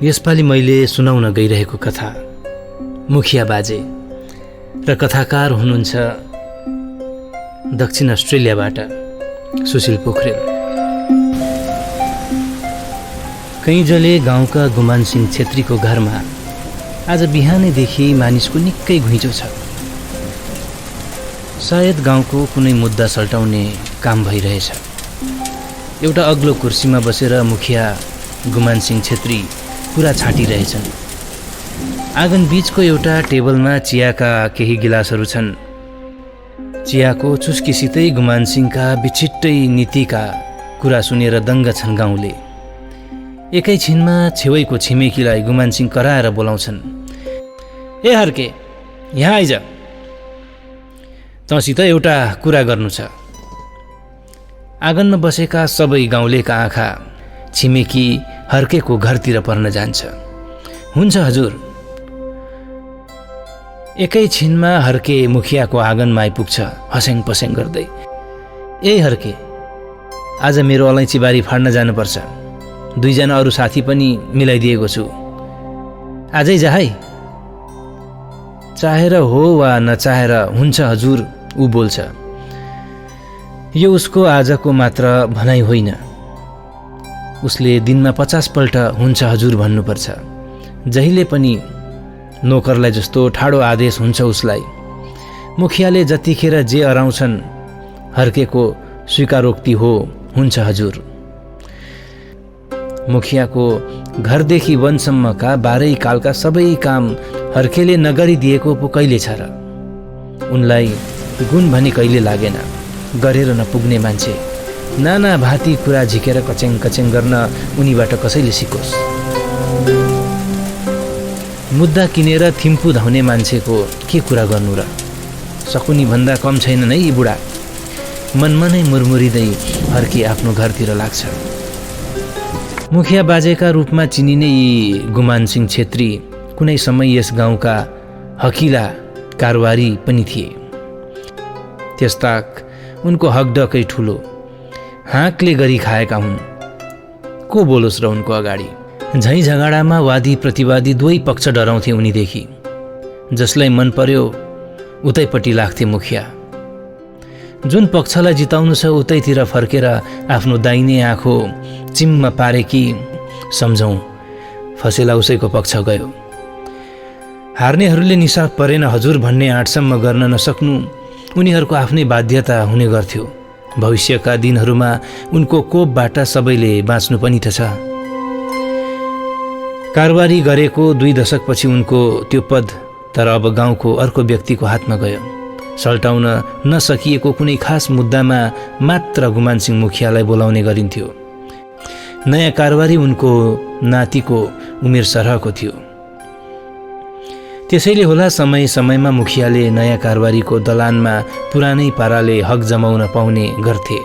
यसपालि मैले सुनाउन गइरहेको कथा मुखिया बाजे र कथाकार हुनुहुन्छ दक्षिण अस्ट्रेलियाबाट सुशील पोखरेल। कैजले गाउँका गुमान सिंह छेत्रीको घरमा आज बिहानैदेखि मानिसको निकै घुइँचो छ। सायद गाउँको कुनै मुद्दा सल्टाउने काम भइरहेछ। एउटा अग्लो कुर्सीमा बसेर मुखिया गुमान सिंह छेत्री कुरा छाँटिरहेछन्। आँगन बीचको एउटा टेबलमा चियाका केही गिलासहरू छन्। चियाको चुस्कीसितै गुमान सिंहका विछिट्टै नीतिका कुरा सुनेर दङ्ग छन् गाउँले। एकैछिनमा छेउैको छिमेकीलाई गुमान सिंह कराएर बोलाउँछन्। ए हर्के, यहाँ आइज, तँसित एउटा कुरा गर्नु छ। आँगनमा बसेका सबै गाउँलेका आँखा छिमेकी हर्केको घरतिर पर्न जान्छ। हुन्छ हजुर। एकैछिनमा हर्के मुखियाको आँगनमा आइपुग्छ हस्याङ पस्याङ गर्दै। ए हर्के, आज मेरो अलैँची बारी फाड्न जानुपर्छ। 2 जना अरू साथी पनि मिलाइदिएको छु। आजै जा है। चाहेर हो वा नचाहेर हुन्छ हजुर, ऊ बोल्छ। यो उसको आजको मात्र भनाइ होइन। उसले दिनमा 50 पल्ट हुन्छ हजुर भन्नुपर्छ। जहिले पनि नोकरलाई जस्तो ठाडो आदेश हुन्छ उसलाई। मुखियाले जतिखेर जे अराउँछन् हर्केको स्वीकारोक्ति हो हुन्छ हजुर। मुखियाको घरदेखि वनसम्मका 12 कालका सबै काम हर्केले नगरिदिएको पो कहिले छ र? उनलाई गुण भने कहिले लागेन। गरेर नपुग्ने मान्छे नाना भाती कुरा झिकेर कच्याङ कच्याङ गर्न उनीबाट कसैले सिकोस्। मुद्दा किनेर थिम्पू धाउने मान्छेको के कुरा गर्नु र? सकुनी भन्दा कम छैनन् है यी बुढा। मनमा नै मुरमुरिँदै हर्के आफ्नो घरतिर लाग्छ। मुखिया बाजेका रूपमा चिनिने यी गुमान सिंह छेत्री कुनै समय यस गाउँका हकिला कारवारी पनि थिए। त्यसताक उनको हकडकै ठुलो, हाँकले गरी खाएका हुन्। को बोलोस् र उनको अगाडि? झैँ झगडामा वादी प्रतिवादी दुवै पक्ष डराउँथे उनीदेखि। जसलाई मन पर्यो उतैपट्टि लाग्थे मुखिया। जुन पक्षलाई जिताउनु छ उतैतिर फर्केर आफ्नो दाहिने आँखो चिम्म पारे कि सम्झौँ फसेला उसैको पक्ष गयो। हार्नेहरूले निसाफ परेन हजुर भन्ने आँटसम्म गर्न नसक्नु उनीहरूको आफ्नै बाध्यता हुने गर्थ्यो। भविष्यका दिनहरूमा उनको कोपबाट सबैले बाँच्नु पनि त छ। कारबारी गरेको 2 दशकपछि उनको त्यो पद तर अब गाउँको अर्को व्यक्तिको हातमा गयो। सल्टाउन नसकिएको कुनै खास मुद्दामा मात्र गुमान सिंह मुखियालाई बोलाउने गरिन्थ्यो। नयाँ कारबारी उनको नातिको उमेर सरहको थियो। त्यसैले होला समय समयमा मुखियाले नयाँ कारबारीको दलानमा पुरानै पाराले हक जमाउन पाउने गर्थे।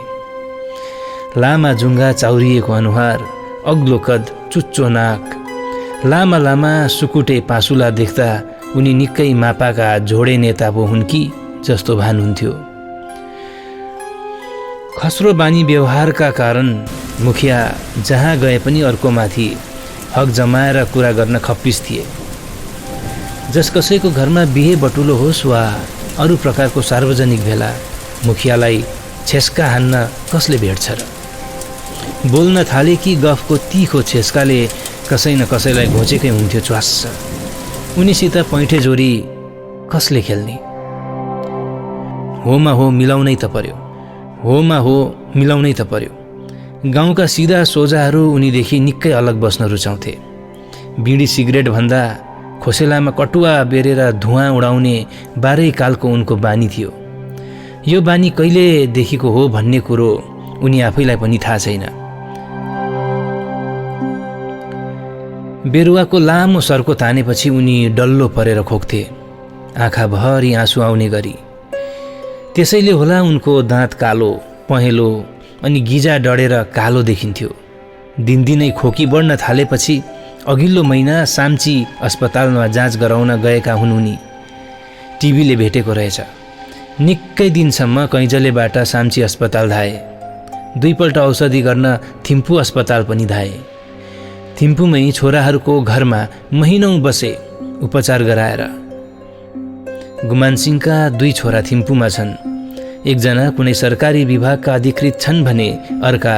लामा जुङ्गा चाउरिएको अनुहार, अग्लो कद, चुच्चो नाक, लामा लामा सुकुटे पासुला देख्दा उनी निकै मापाका झोडे नेता पो हुन् कि जस्तो भान हुन्थ्यो। खस्रो बानी व्यवहारका कारण मुखिया जहाँ गए पनि अर्कोमाथि हक जमाएर कुरा गर्न खप्पिस थिए। जस कसैको घरमा बिहे बटुलो होस् वा अरू प्रकारको सार्वजनिक भेला, मुखियालाई छेस्का हान्न कसले भेट्छ र? बोल्न थाले कि गफको तिखो छेस्काले कसै न कसैलाई घोचेकै हुन्थ्यो च्वास्स। उनीसित पैँठे जोरी कसले खेल्ने? होमा हो मिलाउनै त पर्यो। होमा हो मिलाउनै त पर्यो। गाउँका सिधा सोझाहरू उनीदेखि निकै अलग बस्न रुचाउँथे। बिडी सिगरेट भन्दा खोसेलामा कटुवा बेरेर धुवाँ उडाउने 12 कालको उनको बानी थियो। यो बानी कहिलेदेखिको हो भन्ने कुरो उनी आफैलाई पनि थाहा छैन। बेरुवाको लामो सर्को तानेपछि उनी डल्लो परेर खोक्थे, आँखाभरि आँसु आउने गरी। त्यसैले होला उनको दाँत कालो, पहेँलो अनि गिजा डढेर कालो देखिन्थ्यो। दिनदिनै खोकी बढ्न थालेपछि अघिल्लो महिना साम्ची अस्पतालमा जाँच गराउन गएका हुन् उनी। टिभीले भेटेको रहेछ। निकै दिनसम्म कैजलेबाट साम्ची अस्पताल धाए। 2 पल्ट औषधि गर्न थिम्पू अस्पताल पनि धाए। थिम्पूमै छोराहरूको घरमा महिनौँ बसे उपचार गराएर। गुमान सिंहका 2 छोरा थिम्पूमा छन्। एकजना कुनै सरकारी विभागका अधिकृत छन् भने अर्का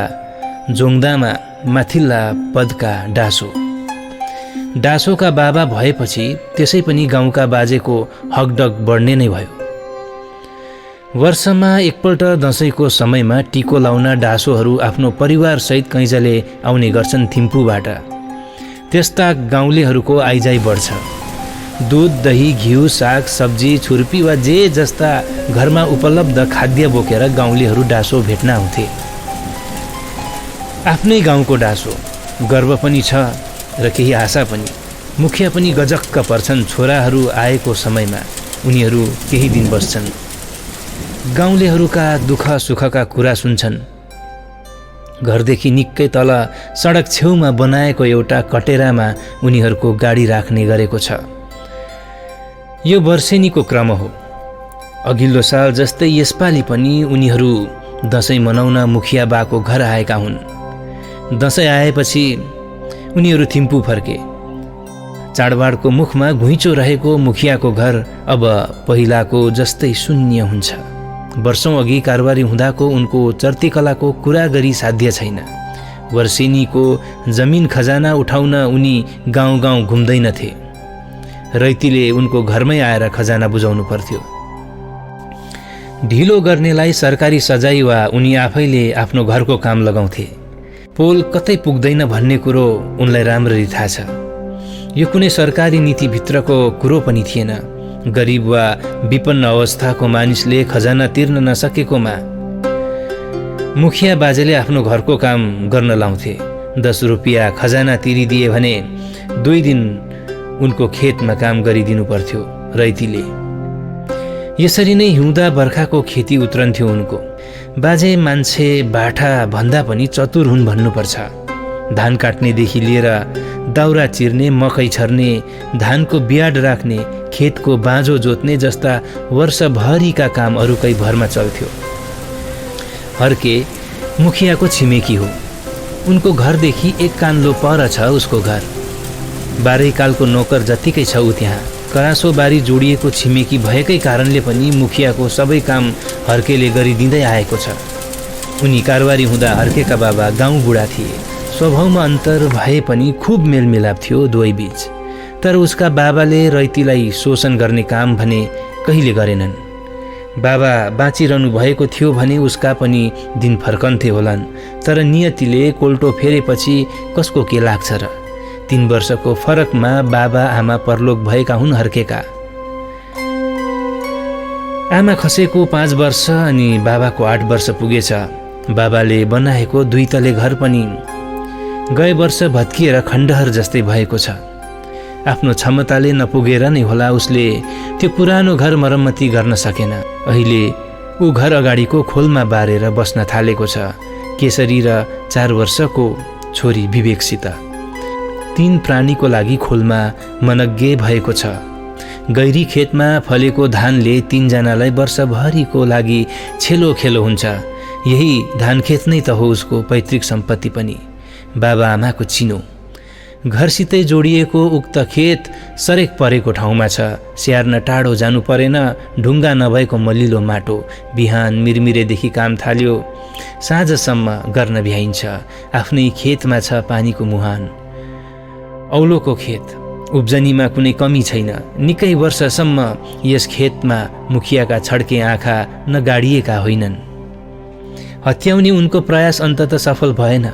जोङदामा माथिल्ला पदका डासो। डासोका बाबा भएपछि त्यसै पनि गाउँका बाजेको हकडक बढ्ने नै भयो। वर्षमा एकपल्ट दसैँको समयमा टिको लाउन डासोहरू आफ्नो परिवारसहित कैँजले आउने गर्छन् थिम्पूबाट। त्यस्ता गाउँलेहरूको आइजाइ बढ्छ। दुध, दही, घिउ, साग, सब्जी, छुर्पी वा जे जस्ता घरमा उपलब्ध खाद्य बोकेर गाउँलेहरू डासो भेट्न आउँथे। आफ्नै गाउँको डासो, गर्व पनि छ र केही आशा पनि। मुखिया पनि गजक्क पर्छन् छोराहरू आएको समयमा। उनीहरू केही दिन बस्छन्, गाउँलेहरूका दुःख सुखका कुरा सुन्छन्। घरदेखि निकै तल सडक छेउमा बनाएको एउटा कटेरामा उनीहरूको गाडी राख्ने गरेको छ। यो वर्षेनीको क्रम हो। अघिल्लो साल जस्तै यसपालि पनि उनीहरू दसैँ मनाउन मुखिया बाको घर आएका हुन्। दसैँ आएपछि उनीहरू थिम्पू फर्के। चाडबाडको मुखमा घुइँचो रहेको मुखियाको घर अब पहिलाको जस्तै शून्य हुन्छ। वर्षौं अघि कारबारी हुँदाको उनको चर्तीकलाको कुरा गरी साध्य छैन। वर्षेनीको जमिन खजाना उठाउन उनी गाउँ गाउँ घुम्दैनथे। रैतीले उनको घरमै आएर खजाना बुझाउनु पर्थ्यो। ढिलो गर्नेलाई सरकारी सजाय वा उनी आफैले आफ्नो घरको काम लगाउँथे। पोल कतै पुग्दैन भन्ने कुरो उनलाई राम्ररी थाहा छ। यो कुनै सरकारी नीतिभित्रको कुरो पनि थिएन। गरिब वा विपन्न अवस्थाको मानिसले खजाना तिर्न नसकेकोमा मुखिया बाजेले आफ्नो घरको काम गर्न लाउँथे। 10 रुपियाँ खजाना तिरिदिए भने 2 दिन उनको खेतमा काम गरिदिनु पर्थ्यो रैतीले। यसरी नै हिउँदा बर्खाको खेती उत्रन्थ्यो उनको। बाजे मान्छे बाठा भन्दा पनि चतुर हुन् भन्नुपर्छ। धान काट्नेदेखि लिएर दाउरा चिर्ने, मकै छर्ने, धानको बियाड राख्ने, खेतको बाँझो जोत्ने जस्ता वर्षभरिका काम अरूकै भरमा चल्थ्यो। हर्के मुखियाको छिमेकी हो। उनको घरदेखि 1 कान्लो पर छ उसको घर। 12 कालको नोकर जत्तिकै छ ऊ त्यहाँ। करासो बारी जोडिएको छिमेकी भएकै कारणले पनि मुखियाको सबै काम हर्केले गरिदिँदै आएको छ। उनी कारबारी हुँदा हर्केका बाबा गाउँ बुढा थिए। स्वभावमा अन्तर भए पनि खुब मेलमिलाप थियो दुवै बीच। तर उसका बाबाले रैतीलाई शोषण गर्ने काम भने कहिले गरेनन्। बाबा बाँचिरहनु भएको थियो भने उसका पनि दिन फर्कन्थे होलान्। तर नियतिले कोल्टो फेरेपछि कसको के लाग्छ र। 3 वर्षको फरकमा बाबा आमा परलोक भएका हुन् हर्केका। आमा खसेको 5 वर्ष अनि बाबाको 8 वर्ष पुगेछ। बाबाले बनाएको 2 तले घर पनि गए वर्ष भत्किएर खण्डहर जस्तै भएको छ। आफ्नो क्षमताले नपुगेर नै होला उसले त्यो पुरानो घर मरम्मती गर्न सकेन। अहिले ऊ घर अगाडिको खोलमा बारेर बस्न थालेको छ, केसरी र 4 वर्षको छोरी विवेकसित। 3 प्राणीको लागि खोलमा मनग्गे भएको छ। गैरी खेतमा फलेको धानले 3 जनालाई वर्षभरिको लागि छेलो खेलो हुन्छ। यही धान खेत नै त हो उसको पैतृक सम्पत्ति पनि। बाबा आमाको चिनो। घरसितै जोडिएको उक्त खेत सरेक परेको ठाउँमा छ। स्याहार्न टाढो जानु परेन। ढुङ्गा नभएको मलिलो माटो। बिहान मिरमिरेदेखि काम थाल्यो, साँझसम्म गर्न भ्याइन्छ। आफ्नै खेतमा छ पानीको मुहान। औलोको खेत, उब्जनीमा कुनै कमी छैन। निकै वर्षसम्म यस खेतमा मुखियाका छड्के आँखा नगाडिएका होइनन्। हत्याउने उनको प्रयास अन्ततः सफल भएन।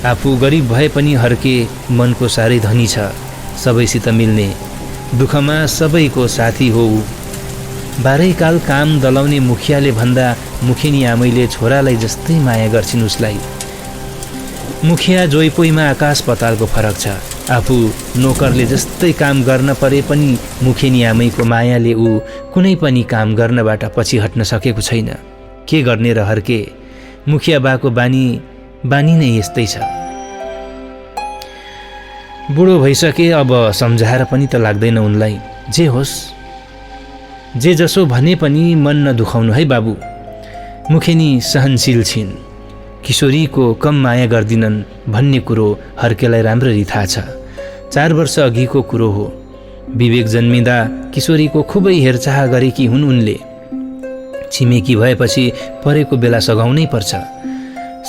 आफू गरिब भए पनि हर्के मनको साह्रै धनी छ। सबैसित मिल्ने, दुःखमा सबैको साथी हो ऊ। 12 काल काम दलाउने मुखियाले भन्दा मुखेनी आमैले छोरालाई जस्तै माया गर्छिन् उसलाई। मुखिया जोइपोइमा आकाश पतालको फरक छ। आफू नोकरले जस्तै काम गर्न परे पनि मुखेनी आमैको मायाले ऊ कुनै पनि काम गर्नबाट पछि हट्न सकेको छैन। के गर्ने र हर्के, मुखिया बाको बानी नै यस्तै छ। बुढो भइसके, अब सम्झाएर पनि त लाग्दैन उनलाई। जे होस्, जे जसो भने पनि मन नदुखाउनु है बाबु। मुखेनी सहनशील छिन्। किशोरीको कम माया गर्दिनन् भन्ने कुरो हर्केलाई राम्ररी थाहा छ। 4 वर्ष अघिको कुरो हो। विवेक जन्मिँदा किशोरीको खुबै हेरचाह गरेकी हुन् उनले। छिमेकी भएपछि परेको बेला सघाउनै पर्छ।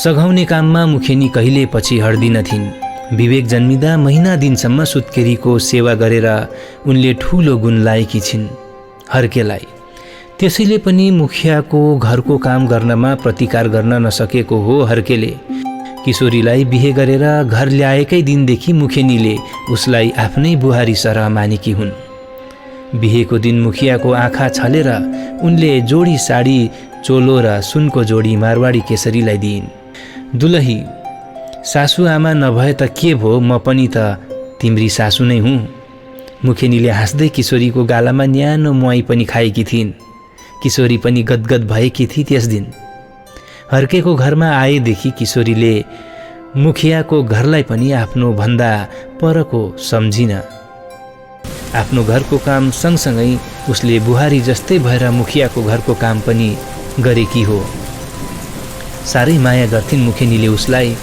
सघाउने काममा मुखेनी कहिले पछि हट्दिनथिन्। विवेक जन्मिँदा महिना दिनसम्म सुत्केरीको सेवा गरेर उनले ठुलो गुण लाएकी छिन् हर्केलाई। त्यसैले पनि मुखियाको घरको काम गर्नमा प्रतिकार गर्न नसकेको हो हर्केले। किशोरीलाई बिहे गरेर घर ल्याएकै दिनदेखि मुखेनीले उसलाई आफ्नै बुहारी सरह मानेकी हुन्। बिहेको दिन मुखियाको आँखा छलेर उनले जोडी साडी, चोलो र सुनको जोडी मारवाडी केसरीलाई दिइन्। दुलही, सासुआमा नभए त के भो, म पनि त तिम्री सासु नै हुँ। मुखेनीले हाँस्दै किशोरीको गालामा न्यानो मुहाई पनि खाएकी थिइन्। किशोरी पनि गदगद भएकी थिए त्यस दिन। हर्केको घरमा आएदेखि किशोरीले मुखियाको घरलाई पनि आफ्नो भन्दा परको सम्झिन। आफ्नो घरको काम सँगसँगै उसले बुहारी जस्तै भएर मुखियाको घरको काम पनि गरेकी हो। साह्रै माया गर्थिन् मुखेनीले उसलाई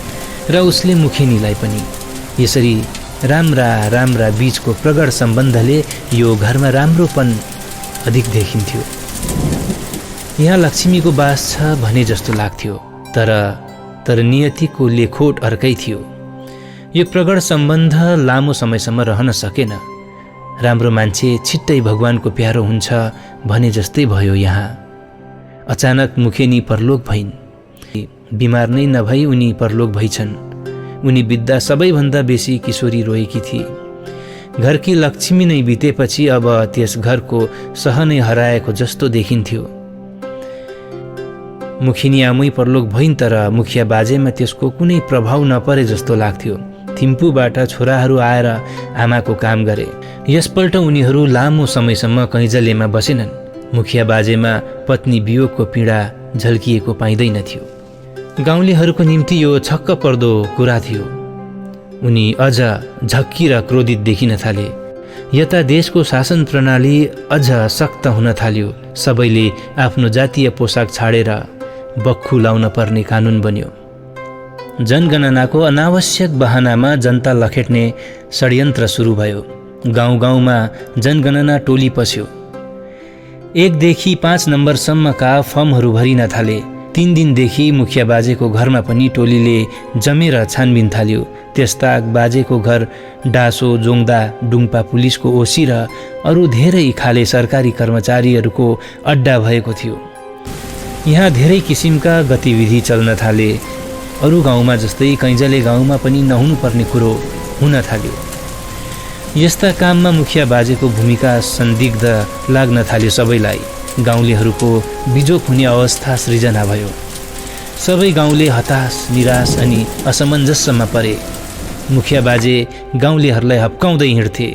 र उसले मुखेनीलाई पनि। यसरी राम्रा राम्रा बीचको प्रगाढ सम्बन्धले यो घरमा राम्रोपन अधिक देखिन्थ्यो। यहाँ लक्ष्मीको बास छ भने जस्तो लाग्थ्यो, तर नियतिको लेखोट अर्कै थियो। यो प्रगाढ सम्बन्ध लामो समयसम्म रहन सकेन। राम्रो मान्छे छिट्टै भगवानको प्यारो हुन्छ भने जस्तै भयो यहाँ। अचानक मुखेनी परलोक भइन्। बिमार नै नभई उनी परलोक भइछन्। उनी बित्दा सबैभन्दा बेसी किशोरी रोएकी थिए। घरकी लक्ष्मी नै बितेपछि अब त्यस घरको सहनै हराएको जस्तो देखिन्थ्यो। मुखिनी आमै परलोक भइन्, तर मुखिया बाजेमा त्यसको कुनै प्रभाव नपरे जस्तो लाग्थ्यो। थिम्पूबाट छोराहरू आएर आमाको काम गरे। यसपल्ट उनीहरू लामो समयसम्म कैँजलेमा बसेनन्। मुखिया बाजेमा पत्नी वियोगको पीडा झल्किएको पाइँदैनथ्यो। गाउँलेहरूको निम्ति यो छक्क पर्दो कुरा थियो। उनी अझ झक्की र क्रोधित देखिन थाले। यता देशको शासन प्रणाली अझ सख्त हुन थाल्यो। सबैले आफ्नो जातीय पोसाक छाडेर बख्खु लाउन पर्ने कानुन बन्यो। जनगणनाको अनावश्यक बहानामा जनता लखेट्ने षड्यन्त्र सुरु भयो। गाउँ गाउँमा जनगणना टोली पस्यो। 1 देखि 5 नम्बरसम्मका फर्महरू भरिन थाले। 3 दिनदेखि मुखिया बाजेको घरमा पनि टोलीले जमेर छानबिन थाल्यो। त्यसताक बाजेको घर डासो, जोङदा, डुङ्पा पुलिसको ओसी र अरू धेरै खाले सरकारी कर्मचारीहरूको अड्डा भएको थियो। यहाँ धेरै किसिमका गतिविधि चल्न थाले। अरू गाउँमा जस्तै कैँजले गाउँमा पनि नहुनुपर्ने कुरो हुन थाल्यो। यस्ता काममा मुखिया बाजेको भूमिका संदिग्ध लाग्न थाल्यो सबैलाई। गाउँलेहरूको बिजोक हुने अवस्था सृजना भयो। सबै गाउँले हताश, निराश अनि असमञ्जसमा परे। मुखिया बाजे गाउँलेहरूलाई हप्काउँदै हिँड्थे।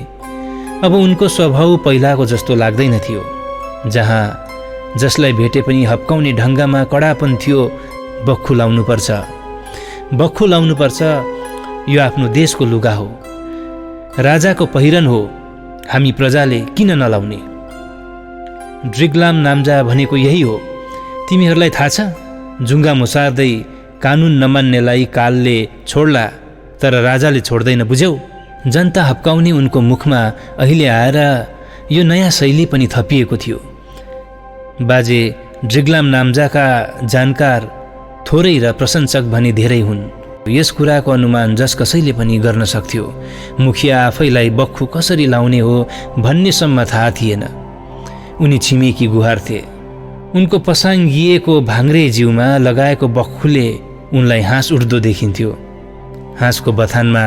अब उनको स्वभाव पहिलाको जस्तो लाग्दैन थियो। जहाँ जसलाई भेटे पनि हप्काउने ढङ्गमा कडापन थियो। बख्खु लाउनुपर्छ, बख्खु लाउनुपर्छ, यो आफ्नो देशको लुगा हो, राजाको पहिरन हो, हामी प्रजाले किन नलाउने? ड्रिग्लाम नाम्जा भनेको यही हो। तिमीहरूलाई थाहा छ, जुङ्गा मुसार्दै कानुन नमान्नेलाई कालले छोड्ला, तर राजाले छोड्दैन, बुझ्यौ? जनता हप्काउने उनको मुखमा अहिले आएर यो नयाँ शैली पनि थपिएको थियो। बाजे ड्रिग्लाम नाम्जाका जानकार थोरै र प्रशंसक भने धेरै हुन्। यस कुराको अनुमान जस कसैले पनि गर्न सक्थ्यो। मुखिया आफैलाई बख्खु कसरी लाउने हो भन्नेसम्म थाहा थिएन। उनी छिमेकी गुहार्थे। उनको पसाङ्गिएको भाङ्रे जिउमा लगाएको बख्खुले उनलाई हाँस उठ्दो देखिन्थ्यो, हाँसको बथानमा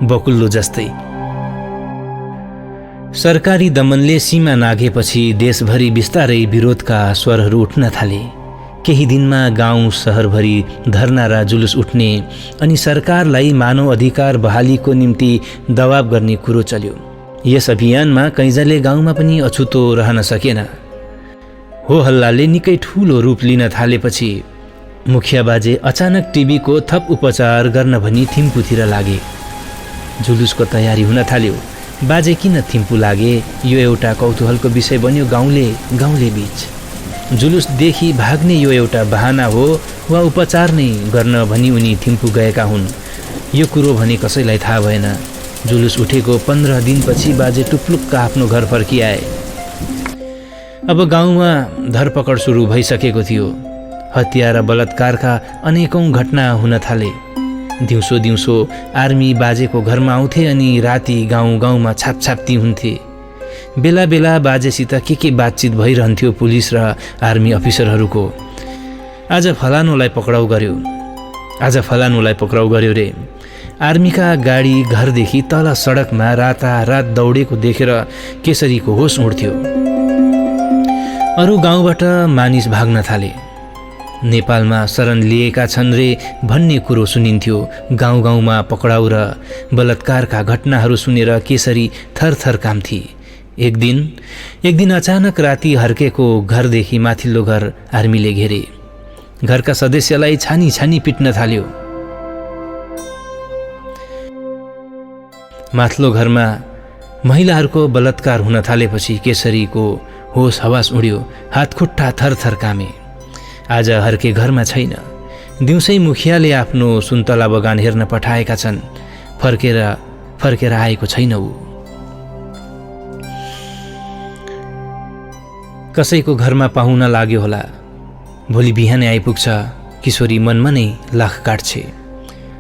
बकुल्लो जस्तै। सरकारी दमनले सीमा नाघेपछि देशभरि बिस्तारै विरोधका स्वरहरू उठ्न थाले। केही दिनमा गाउँ सहरभरि धरना र जुलुस उठ्ने अनि सरकारलाई मानव अधिकार बहालीको निम्ति दबाब गर्ने कुरो चल्यो। यस अभियानमा कैँजले गाउँमा पनि अछुतो रहन सकेन। हो हल्लाले निकै ठूलो रूप लिन थालेपछि मुखिया बाजे अचानक टिबीको थप उपचार गर्न भनी थिम्पूतिर लागे। जुलुसको तयारी हुन थाल्यो। बाजे किन थिम्पू लागे, यो एउटा कौतूहलको विषय बन्यो गाउँले बीच। जुलुसदेखि भाग्ने यो एउटा बहाना हो वा उपचार नै गर्न भनी उनी थिम्पू गएका हुन्, यो कुरो भने कसैलाई थाहा भएन। जुलुस उठेको 15 दिनपछि बाजे टुप्लुक्क आफ्नो घर फर्किआए। अब गाउँमा धरपकड सुरु भइसकेको थियो। हत्या र बलात्कारका अनेकौं घटना हुन थाले। दिउँसो दिउँसो आर्मी बाजेको घरमा आउँथे अनि राति गाउँ गाउँमा छापछाप्ती हुन्थे। बेला बेला बाजेसित के बातचित भइरहन्थ्यो पुलिस र आर्मी अफिसरहरूको। आज फलानुलाई पक्राउ गर्यो, आज फलानुलाई पक्राउ गर्यो रे। आर्मीका गाडी घरदेखि तल सडकमा रातारात दौडेको देखेर केसरीको होस उड्थ्यो। अरू गाउँबाट मानिस भाग्न थाले। नेपालमा शरण लिएका छन् रे भन्ने कुरो सुनिन्थ्यो। गाउँ गाउँमा पक्राउ र बलात्कारका घटनाहरू सुनेर केसरी थरथर काम्थे। एक दिन अचानक राति हर्केको घरदेखि माथिल्लो घर आर्मीले घेरे। घरका सदस्यलाई छानी छानी पिट्न थाल्यो। माथिल्लो घरमा महिलाहरूको बलात्कार हुन थालेपछि केसरीको होस हवास उड्यो। हातखुट्टा थरथर कामे। आज हर्के घरमा छैन। दिउँसै मुखियाले आफ्नो सुन्तला बगान हेर्न पठाएका छन्। फर्केर आएको छैन ऊ। कसैको घरमा पाहुना लाग्यो होला। भोलि बिहानै आइपुग्छ। किशोरी मनमा नै लाख काट्छे।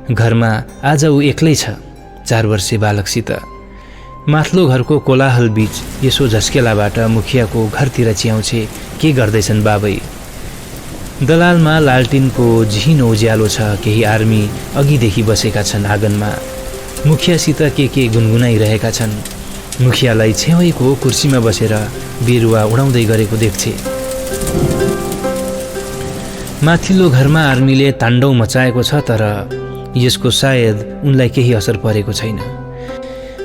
घरमा आज ऊ एक्लै छ 4 वर्षे बालकसित। माथिल्लो घरको कोलाहल बीच यसो झस्केलाबाट मुखियाको घरतिर च्याउँछे, के गर्दैछन् बाबै? दलालमा लालटिनको झिनो उज्यालो छ। केही आर्मी अघिदेखि बसेका छन् आँगनमा। मुखियासित के गुनगुनाइरहेका छन्। मुखियालाई छेउैको कुर्सीमा बसेर बिरुवा उडाउँदै गरेको देख्छे। माथिल्लो घरमा आर्मीले ताण्डव मचाएको छ, तर यसको सायद उनलाई केही असर परेको छैन।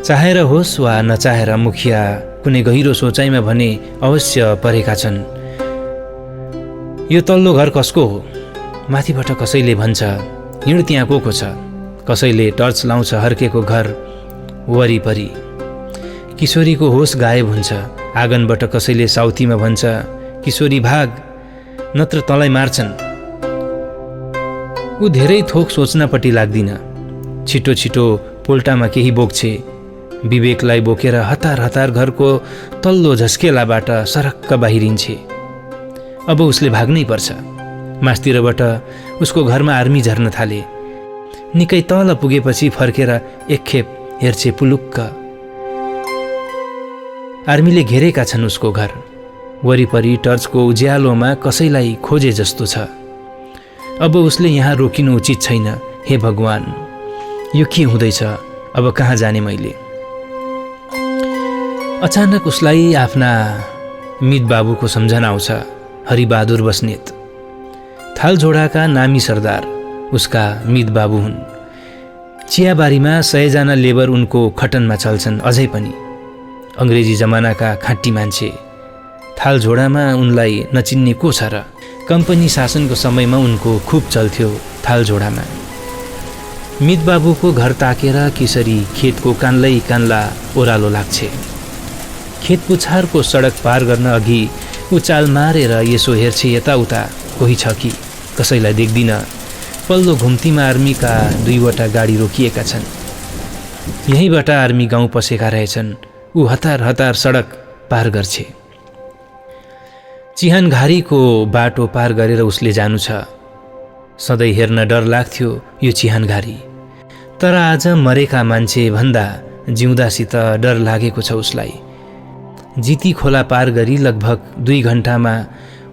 चाहेर होस् वा नचाहेर मुखिया कुनै गहिरो सोचाइमा भने अवश्य परेका छन्। यो तल्लो घर कसको हो? माथिबाट कसैले भन्छ, हिँड त्यहाँ को छ? कसैले टर्च लाउँछ हर्केको घर वरिपरि। किशोरीको होस गायब हुन्छ। आँगनबाट कसैले साउथीमा भन्छ, किशोरी भाग नत्र तँलाई मार्छन्। ऊ धेरै थोक सोच्नपट्टि लाग्दिन। छिटो छिटो पोल्टामा केही बोक्छे। विवेकलाई बोकेर हतार हतार घरको तल्लो झस्केलाबाट सरक्क बाहिरिन्छे। अब उसले भाग्नै पर्छ। मास्तिरबाट उसको घरमा आर्मी झर्न थाले। निकै तल पुगेपछि फर्केर एकखेप हेर्छे पुलुक्क। आर्मीले घेरेका छन् उसको घर। वरिपरि टर्चको उज्यालोमा कसैलाई खोजे जस्तो छ। अब उसले यहाँ रोकिनु उचित छैन। हे भगवान, यो के हुँदैछ? अब कहाँ जाने मैले? अचानक उसलाई आफ्ना मित बाबुको सम्झना आउँछ। हरिबहादुर बस्नेत, थालझोडाका नामी सरदार उसका मित बाबु हुन्। चियाबारीमा 100 जना लेबर उनको खटनमा चल्छन् अझै पनि। अंग्रेजी जमानाका खाँटी मान्छे। थालझोडामा उनलाई नचिन्ने को छ र? कम्पनी शासनको समयमा उनको खुब चल्थ्यो थालझोडामा। मित बाबुको घर ताकेर किशोरी खेतको कान्लै कान्ला ओह्रालो लाग्छे। खेत पुछारको सडक पार गर्न अघि ऊ चाल मारेर यसो हेर्छे यताउता, कोही छ कि? कसैलाई देख्दिन। पल्लो घुम्तीमा आर्मीका 2वटा गाडी रोकिएका छन्। यहीँबाट आर्मी गाउँ पसेका रहेछन्। ऊ हतार हतार सडक पार गर्छे। चिहानघारीको बाटो पार गरेर उसले जानु छ। सधैँ हेर्न डर लाग्थ्यो यो चिहानघारी, तर आज मरेका मान्छे भन्दा जिउँदासित डर लागेको छ उसलाई। जिती खोला पार गरी लगभग 2 घण्टामा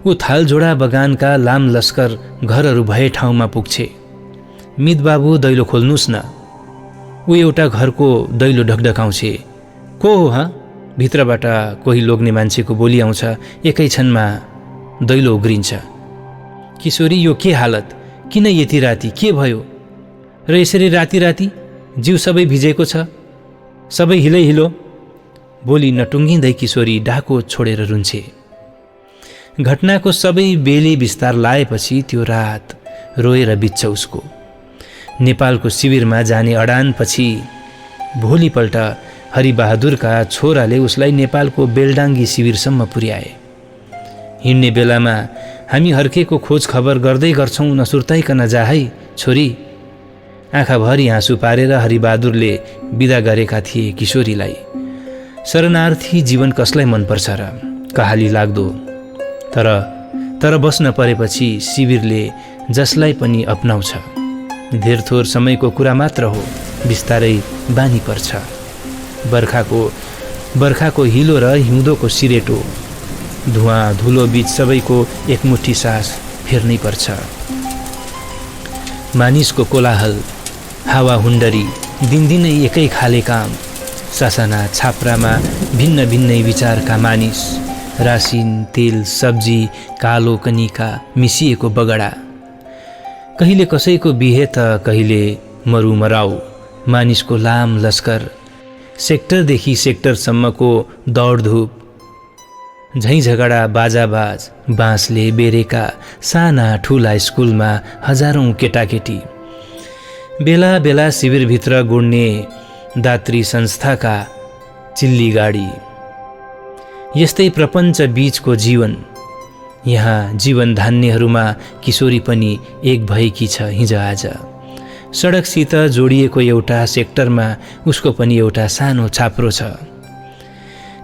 ऊ थालझोडा बगानका लाम लस्कर घरहरू भए ठाउँमा पुग्छे। मित बाबु, दैलो खोल्नुस् न। ऊ एउटा घरको दैलो ढकढकाउँछे। को हो ह? भित्रबाट कोही लोग्ने मान्छेको बोली आउँछ। एकै क्षणमा दैलो उग्रिन्छ। किशोरी, यो के हालत? किन यति राति? के भयो? र यसरी राति राति जिउ सबै भिजेको छ, सबै हिलै हिलो। बोली नटुङ्गिँदै किशोरी डाको छोडेर रुन्छे। घटनाको सबै बेली विस्तार लाएपछि त्यो रात रोएर बित्छ उसको। नेपालको शिविरमा जाने अडानपछि भोलिपल्ट हरिबहादुरका छोराले उसलाई नेपालको बेलडाङ्गी शिविरसम्म पुर्याए। हिँड्ने बेलामा हामी हर्केको खोज खबर गर्दै गर्छौँ, नसुर्ताइकन जा है छोरी। आँखाभरि आँसु पारेर हरिबहादुरले बिदा गरेका थिए किशोरीलाई। शरणार्थी जीवन कसलाई मनपर्छ र, कहाली लाग्दो। तर बस्न परेपछि शिविरले जसलाई पनि अपनाउँछ। धेर थोर समयको कुरा मात्र हो, बिस्तारै बानी पर्छ। बर्खाको हिलो र हिउँदोको सिरेटो, धुवाँ धुलो बीच सबैको एकमुठी सास फेर्नै पर्छ। मानिसको कोलाहल, हावा हुन्डरी, दिनदिनै एकै खाले काम। ससाना छाप्रामा भिन्न भिन्नै विचारका मानिस। रासिन, तेल, सब्जी, कालो कनिका मिसिएको बगडा। कहिले कसैको बिहे त कहिले मरुमराउ। मानिसको लाम लस्कर, सेक्टरदेखि सेक्टरसम्मको दौडधुप। झैझगडा, बाजाबाज, बाँसले बेरेका साना ठुला स्कुलमा हजारौं केटाकेटी। बेला बेला शिविरभित्र गुड्ने दात्री संस्थाका चिल्ली गाडी। यस्तै प्रपञ्च बीचको जीवन। यहाँ जीवन धान्नेहरूमा किशोरी पनि एक भएकी छ हिजोआज। सडकसित जोडिएको एउटा सेक्टरमा उसको पनि एउटा सानो छाप्रो छ।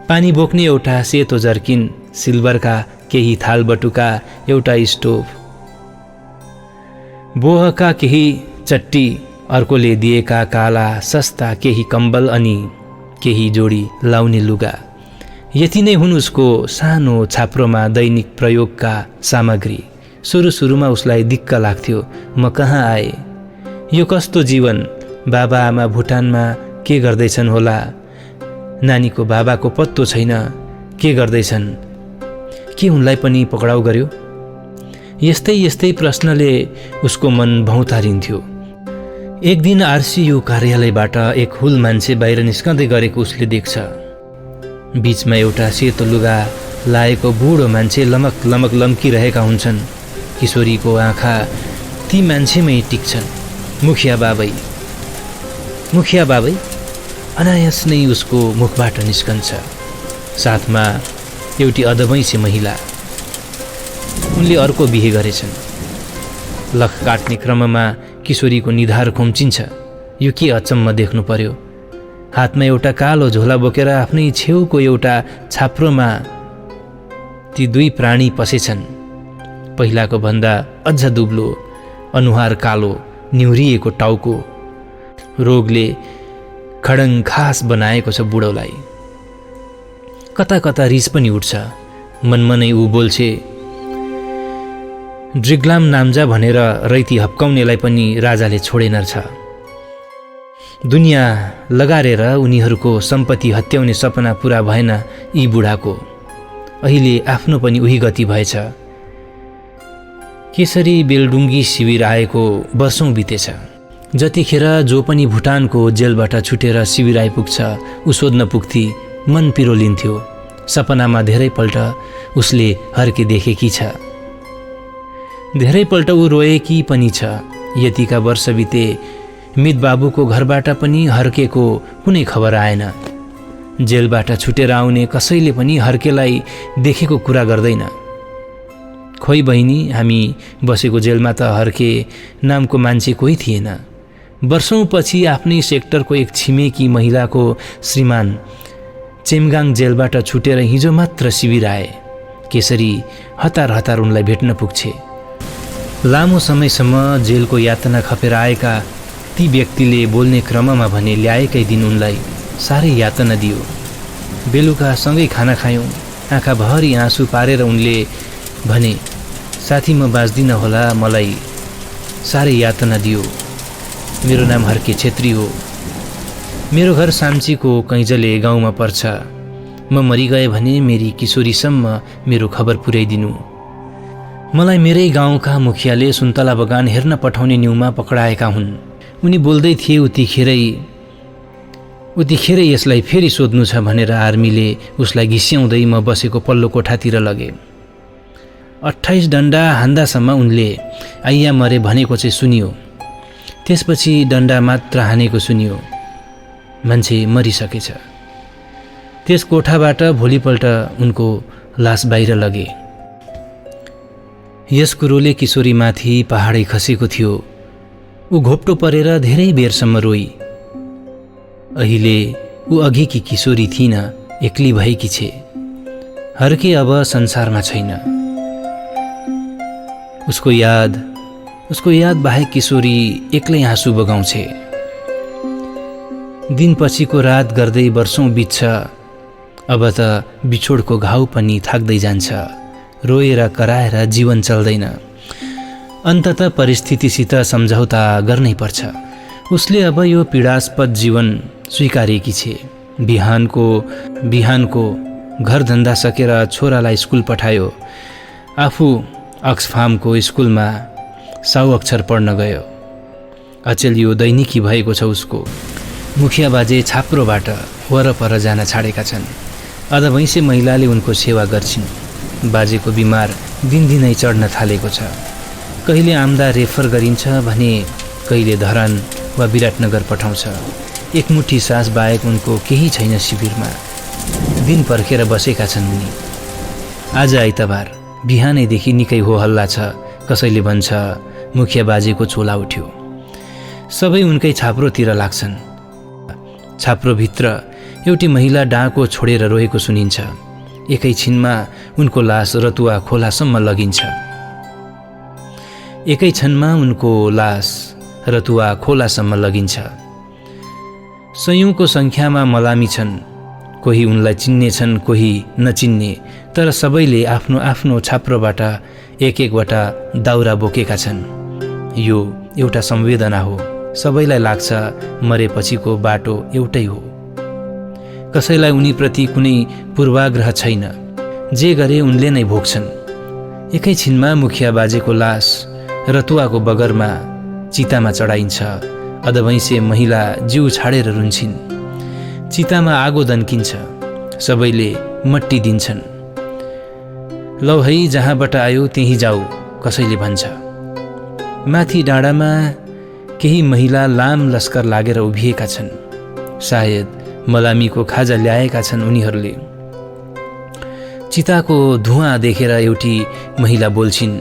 पानी बोक्ने एउटा सेतो जर्किन, सिल्भरका केही थालबटुका, एउटा स्टोभ, बोहका केही चट्टी, अर्कोले दिएका काला सस्ता केही कम्बल अनि केही जोडी लाउने लुगा। यति नै हुन् उसको सानो छाप्रोमा दैनिक प्रयोगका सामग्री। सुरुमा उसलाई दिक्क लाग्थ्यो, म कहाँ आए, यो कस्तो जीवन। बाबा आमा भुटानमा के गर्दैछन् होला, नानीको बाबाको पत्तो छैन, के गर्दैछन्, के उनलाई पनि पक्राउ गर्यो। यस्तै प्रश्नले उसको मन भौतारिन्थ्यो। एक दिन आरसीयू कार्यालयबाट एक हुल मान्छे बाहिर निस्कँदै गरेको उसले देख्छ। बीचमा एउटा सेतो लुगा लाएको बुढो मान्छे लमक लमक लम्किरहेका हुन्छन्। किशोरीको आँखा ती मान्छेमै टिक्छन्। मुखिया बाबै अनायास नै उसको मुखबाट निस्कन्छ। साथमा एउटी अधबैँसे महिला। उनले अर्को बिहे गरेछन्। लख काट्ने क्रममा किशोरीको निधार खुम्चिन्छ। यो के अचम्म देख्नु पर्यो। हातमा एउटा कालो झोला बोकेर आफ्नै छेउको एउटा छाप्रोमा ती दुई प्राणी पसेछन्। पहिलाको भन्दा अझ दुब्लो, अनुहार कालो, निहुरिएको टाउको। रोगले खडङखास बनाएको छ बुढोलाई। कता कता रिस पनि उठ्छ। मनमनै ऊ बोल्छे, ड्रिग्लाम नाम्जा भनेर रैती हप्काउनेलाई पनि राजाले छोडेन छ। दुनियाँ लगारेर उनीहरूको सम्पत्ति हत्याउने सपना पुरा भएन यी बुढाको। अहिले आफ्नो पनि उही गति भएछ। केसरी बेलडुङ्गी शिविर आएको वर्षौं बितेछ। जतिखेर जो पनि भुटानको जेलबाट छुटेर शिविर आइपुग्छ ऊ सोध्न पुग्थी, मन पिरोलिन्थ्यो। सपनामा धेरैपल्ट उसले हर्के देखेकी छ। धेरैपल्ट ऊ रोएकी पनि छ। यतिका वर्ष बिते, मित बाबुको घरबाट पनि हर्केको कुनै खबर आएन। जेलबाट छुटेर आउने कसैले पनि हर्केलाई देखेको कुरा गर्दैन। खोइ बहिनी, हामी बसेको जेलमा त हर्के नामको मान्छे कोही थिएन। वर्षौं पछि आफ्नै सेक्टरको एक छिमेकी महिलाको श्रीमान चेमगाङ जेलबाट छुटेर हिजो मात्र शिविर आए। केसरी हतार हतार उनलाई भेट्न पुग्छे। लामो समयसम्म जेलको यातना खपेर आएका ती व्यक्तिले बोल्ने क्रममा भने ल्याएकै दिन उनलाई साह्रै यातना दियो। बेलुका सँगै खाना खायौँ। आँखाभरि आँसु पारेर उनले भने, साथी म बाँच्दिन होला, मलाई साह्रै यातना दियो। मेरो नाम हर्के छेत्री हो। मेरो घर साम्चीको कैँजले गाउँमा पर्छ। म मरिगए भने मेरी किशोरीसम्म मेरो खबर पुर्याइदिनु। मलाई मेरै गाउँका मुखियाले सुन्तला बगान हेर्न पठाउने न्युमा पक्राएका हुन्। उनी बोल्दै थिए उतिखेरै यसलाई फेरि सोध्नु छ भनेर आर्मीले उसलाई घिस्याउँदै म बसेको पल्लो कोठातिर लगे। 28 डन्डा हान्दासम्म उनले आइया मरे भनेको चाहिँ सुनियो। त्यसपछि डन्डा मात्र हानेको सुनियो। मान्छे मरिसकेछ। त्यस कोठाबाट भोलिपल्ट उनको लास बाहिर लगे। यस कुरोले किशोरीमाथि पहाडै खसेको थियो। ऊ घोप्टो परेर धेरै बेरसम्म रोई। अहिले ऊ अघिकी किशोरी थिइन, एक्ली भएकी छे। हर्के अब संसारमा छैन। उसको याद बाहेक किशोरी एक्लै आँसु बगाउँछे। दिनपछिको रात गर्दै वर्षौं बित्छ। अब त बिछोडको घाउ पनि थाक्दै जान्छ। रोएर कराएर जीवन चल्दैन। अन्ततः परिस्थितिसित सम्झौता गर्नै पर्छ। उसले अब यो पीडास्पद जीवन स्वीकारेकी छे। बिहानको घरधन्दा सकेर छोरालाई स्कुल पठायो। आफू अक्सफार्मको स्कुलमा 100 अक्षर पढ्न गयो। अचेल यो दैनिकी भएको छ उसको। मुखिया बाजे छाप्रोबाट वरपर जान छाडेका छन्। अधवैंसे महिलाले उनको सेवा गर्छिन्। बाजेको बिमार दिनदिनै चढ्न थालेको छ। कहिले आम्दा रेफर गरिन्छ भने कहिले धरान वा विराटनगर पठाउँछ। एकमुठी सास बाहेक उनको केही छैन शिविरमा। दिन पर्खेर बसेका छन् उनी। आज आइतबार बिहानैदेखि निकै हो हल्ला छ। कसैले भन्छ मुखिया बाजेको चोला उठ्यो। सबै उनकै छाप्रोतिर लाग्छन्। छाप्रोभित्र एउटी महिला डाँको छोडेर रोएको सुनिन्छ। एकैछिनमा उनको लास रतुवा खोलासम्म लगिन्छ। सयौंको संख्यामा मलामी छन्। कोही उनलाई चिन्ने छन्, कोही नचिन्ने, तर सबैले आफ्नो आफ्नो छाप्रोबाट एक-एकवटा दाउरा बोकेका छन्। यो एउटा संवेदना हो। सबैलाई लाग्छ मरेपछिको बाटो एउटै हो। कसैलाई उनीप्रति कुनै पूर्वाग्रह छैन। जे गरे उनले नै भोग्छन्। एकैछिनमा मुखिया बाजेको लास रतुवाको बगरमा चितामा चढाइन्छ। अधवैंसे महिला जिउ छाडेर रुन्छिन्। चितामा आगो दन्किन्छ। सबैले मट्टी दिन्छन्। लौ है, जहाँबाट आयो त्यही जाऊ, कसैले भन्छ। माथि डाँडामा केही महिला लाम लस्कर लागेर उभिएका छन्। सायद मलामीको खाजा ल्याएका छन् उनीहरूले। चिताको धुवाँ देखेर एउटी महिला बोल्छिन्,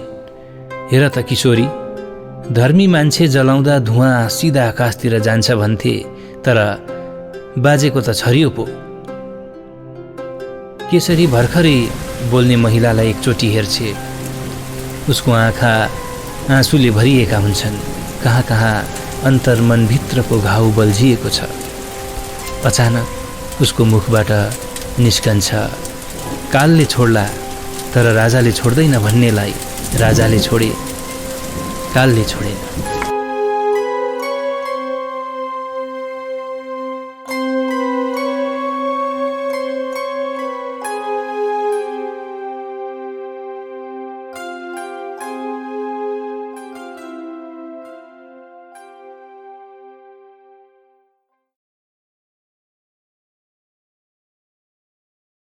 हेर त किशोरी, धर्मी मान्छे जलाउँदा धुवाँ सिधा आकाशतिर जान्छ भन्थे, तर बाजेको त छरियो पो। केशरी भर्खरै बोल्ने महिलालाई एकचोटि हेर्छे। उसको आँखा आँसुले भरिएका हुन्छन्। कहाँ कहाँ अन्तर्मनभित्रको घाउ बल्झिएको छ। अचानक उसको मुखबाट निस्कन्छ, कालले छोड्ला तर राजाले छोड्दैन भन्नेलाई राजाले छोडे, कालले छोडेन।